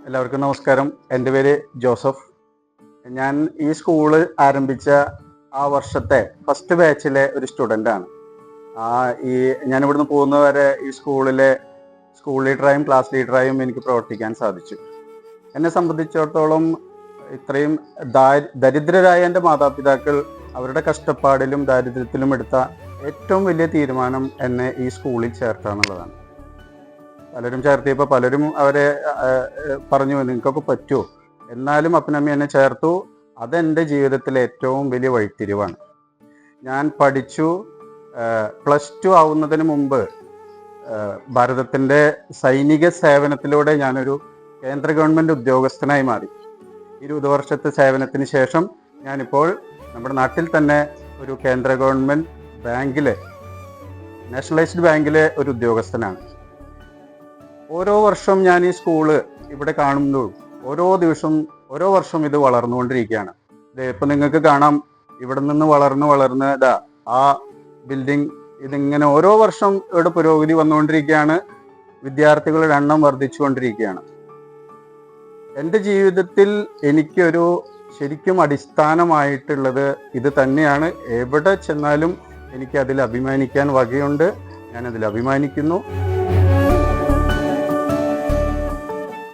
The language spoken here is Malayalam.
എല്ലാവർക്കും നമസ്കാരം. എൻ്റെ പേര് ജോസഫ്. ഞാൻ ഈ സ്കൂള് ആരംഭിച്ച ആ വർഷത്തെ ഫസ്റ്റ് ബാച്ചിലെ ഒരു സ്റ്റുഡൻ്റാണ്. ഞാൻ ഇവിടുന്ന് പോകുന്നവരെ ഈ സ്കൂൾ ലീഡറായും ക്ലാസ് ലീഡറായും എനിക്ക് പ്രവർത്തിക്കാൻ സാധിച്ചു. എന്നെ സംബന്ധിച്ചിടത്തോളം ഇത്രയും ദരിദ്രരായ എൻ്റെ മാതാപിതാക്കൾ അവരുടെ കഷ്ടപ്പാടിലും ദാരിദ്ര്യത്തിലും എടുത്ത ഏറ്റവും വലിയ തീരുമാനം എന്നെ ഈ സ്കൂളിൽ ചേർക്കാന്നുള്ളതാണ്. പലരും ചേർത്തിയപ്പോൾ പലരും അവരെ പറഞ്ഞു, നിങ്ങൾക്കൊക്കെ പറ്റുമോ? എന്നാലും അപ്പനമ്മ എന്നെ ചേർത്തു. അതെൻ്റെ ജീവിതത്തിലെ ഏറ്റവും വലിയ വഴിത്തിരിവാണ്. ഞാൻ പഠിച്ചു. +2 ആവുന്നതിന് മുമ്പ് ഭാരതത്തിൻ്റെ സൈനിക സേവനത്തിലൂടെ ഞാനൊരു കേന്ദ്ര ഗവൺമെൻറ് ഉദ്യോഗസ്ഥനായി മാറി. 20 വർഷത്തെ സേവനത്തിന് ശേഷം ഞാനിപ്പോൾ നമ്മുടെ നാട്ടിൽ തന്നെ ഒരു കേന്ദ്ര ഗവൺമെൻറ് ബാങ്കിലെ നാഷണലൈസ്ഡ് ബാങ്കിലെ ഒരു ഉദ്യോഗസ്ഥനാണ്. ഓരോ വർഷം ഞാൻ ഈ സ്കൂള് ഇവിടെ കാണുമ്പോൾ ഓരോ വർഷം ഇത് വളർന്നുകൊണ്ടിരിക്കുകയാണ്. ഇപ്പം നിങ്ങൾക്ക് കാണാം, ഇവിടെ നിന്ന് വളർന്ന് ആ ബിൽഡിംഗ് ഇതിങ്ങനെ ഓരോ വർഷം ഇവിടെ പുരോഗതി വന്നുകൊണ്ടിരിക്കുകയാണ്. വിദ്യാർത്ഥികളുടെ എണ്ണം വർദ്ധിച്ചുകൊണ്ടിരിക്കുകയാണ്. എൻ്റെ ജീവിതത്തിൽ എനിക്കൊരു ശരിക്കും അടിസ്ഥാനമായിട്ടുള്ളത് ഇത് തന്നെയാണ്. എവിടെ ചെന്നാലും എനിക്ക് അതിൽ അഭിമാനിക്കാൻ വകയുണ്ട്. ഞാനതിൽ അഭിമാനിക്കുന്നു.